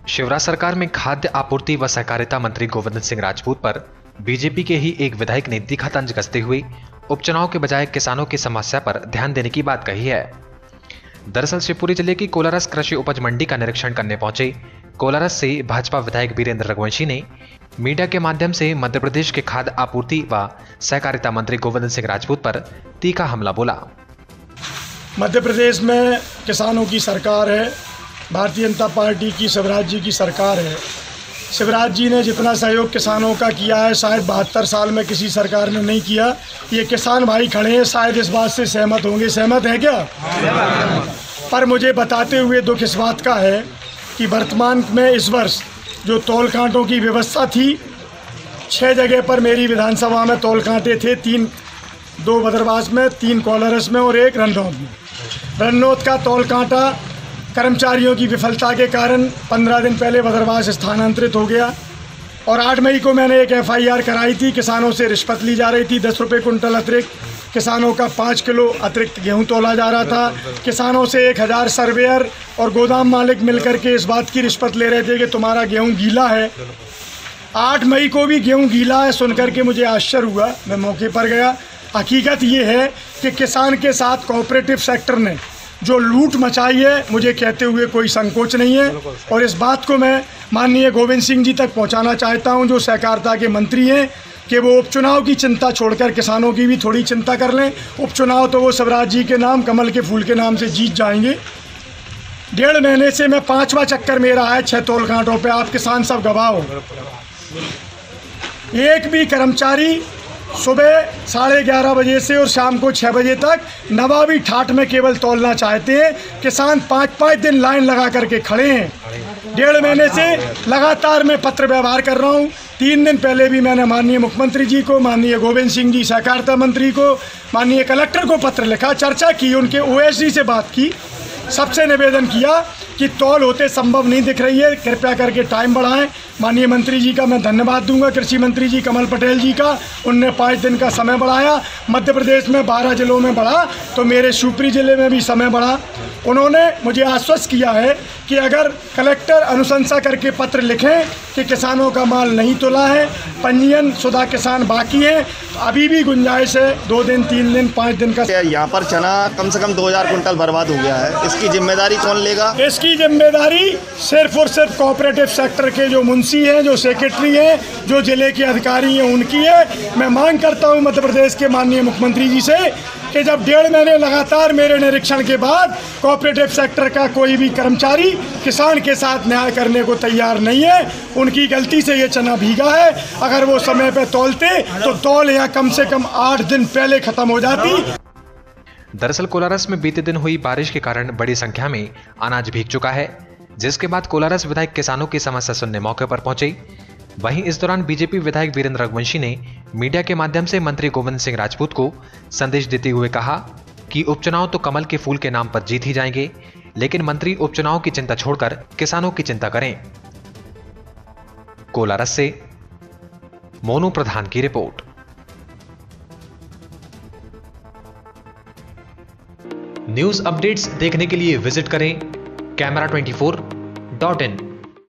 शिवराज सरकार में खाद्य आपूर्ति व सहकारिता मंत्री गोविंद सिंह राजपूत पर बीजेपी के ही एक विधायक ने तीखा तंज कसते हुए उपचुनाव के बजाय किसानों की समस्या पर ध्यान देने की बात कही है। दरअसल शिवपुरी जिले की कोलारस कृषि उपज मंडी का निरीक्षण करने पहुंचे कोलारस से भाजपा विधायक वीरेंद्र रघुवंशी ने मीडिया के माध्यम से मध्य प्रदेश के खाद्य आपूर्ति व सहकारिता मंत्री गोविंद सिंह राजपूत पर तीखा हमला बोला। मध्य प्रदेश में किसानों की सरकार है, भारतीय जनता पार्टी की शिवराज जी की सरकार है। शिवराज जी ने जितना सहयोग किसानों का किया है शायद 72 साल में किसी सरकार ने नहीं किया। ये किसान भाई खड़े हैं, शायद इस बात से सहमत होंगे। सहमत है क्या? पर मुझे बताते हुए दुख इस बात का है कि वर्तमान में इस वर्ष जो तौल कांटों की व्यवस्था थी, 6 जगह पर मेरी विधानसभा में तौल कांटे थे, 2 बदरवास में, 3 कोलारस में और 1 रन्नौत में। रन्नौत का तौल कांटा कर्मचारियों की विफलता के कारण 15 दिन पहले बदरवास स्थानांतरित हो गया और 8 मई को मैंने एक FIR कराई थी। किसानों से रिश्वत ली जा रही थी, 10 रुपये कुंटल अतिरिक्त, किसानों का 5 किलो अतिरिक्त गेहूं तोला जा रहा था। किसानों से 1000 सर्वेयर और गोदाम मालिक मिलकर के इस बात की रिश्वत ले रहे थे कि तुम्हारा गेहूं गीला है। 8 मई को भी गेहूं गीला है सुनकर के मुझे आश्चर्य हुआ, मैं मौके पर गया। हकीकत ये है कि किसान के साथ कोऑपरेटिव सेक्टर ने जो लूट मचाई है, मुझे कहते हुए कोई संकोच नहीं है और इस बात को मैं माननीय गोविंद सिंह जी तक पहुंचाना चाहता हूं, जो सहकारिता के मंत्री हैं, कि वो उपचुनाव की चिंता छोड़कर किसानों की भी थोड़ी चिंता कर लें। उपचुनाव तो वो शिवराज जी के नाम, कमल के फूल के नाम से जीत जाएंगे। 1.5 महीने से मैं 5वां चक्कर मेरा है 6 तौल कांटों पे, आप किसान सब गवाह हो। एक भी कर्मचारी सुबह 11:30 बजे से और शाम को 6 बजे तक नवाबी ठाठ में केवल तौलना चाहते हैं। किसान 5-5 दिन लाइन लगा करके खड़े हैं। 1.5 महीने से लगातार मैं पत्र व्यवहार कर रहा हूं। 3 दिन पहले भी मैंने माननीय मुख्यमंत्री जी को, माननीय गोविंद सिंह जी सहकारिता मंत्री को, माननीय कलेक्टर को पत्र लिखा, चर्चा की, उनके OSD से बात की, सबसे निवेदन किया कि तौल होते संभव नहीं दिख रही है, कृपया करके टाइम बढ़ाएं। माननीय मंत्री जी का मैं धन्यवाद दूंगा, कृषि मंत्री जी कमल पटेल जी का, उनने 5 दिन का समय बढ़ाया। मध्य प्रदेश में 12 जिलों में बढ़ा तो मेरे शिवपुरी जिले में भी समय बढ़ा। उन्होंने मुझे आश्वस्त किया है कि अगर कलेक्टर अनुशंसा करके पत्र लिखें कि किसानों का माल नहीं तोला है, पंजीयन शुदा किसान बाकी हैं, अभी भी गुंजाइश है 2 दिन, 3 दिन, 5 दिन का। यहाँ पर चना कम से कम 2000 कुंटल बर्बाद हो गया है, इसकी जिम्मेदारी कौन लेगा? इसकी जिम्मेदारी सिर्फ और सिर्फ कोऑपरेटिव सेक्टर के जो मुंशी हैं, जो सेक्रेटरी हैं, जो जिले के अधिकारी हैं, उनकी है। मैं मांग करता हूं मध्य प्रदेश के माननीय मुख्यमंत्री जी से कि जब 1.5 महीने लगातार मेरे निरीक्षण के बाद कोऑपरेटिव सेक्टर का कोई भी कर्मचारी किसान के साथ न्याय करने को तैयार नहीं है, उनकी गलती से ये चना भीगा है। अगर वो समय पे तौलते तो तौल या कम से कम 8 दिन पहले खत्म हो जाती। दरअसल कोलारस में बीते दिन हुई बारिश के कारण बड़ी संख्या में अनाज भीग चुका है, जिसके बाद कोलारस विधायक किसानों की समस्या सुनने मौके पर पहुंचे। वहीं इस दौरान बीजेपी विधायक वीरेंद्र रघुवंशी ने मीडिया के माध्यम से मंत्री गोविंद सिंह राजपूत को संदेश देते हुए कहा कि उपचुनाव तो कमल के फूल के नाम पर जीत ही जाएंगे, लेकिन मंत्री उपचुनाव की चिंता छोड़कर किसानों की चिंता करें। कोलारस से मोनू प्रधान की रिपोर्ट। न्यूज अपडेट्स देखने के लिए विजिट करें camera24.in।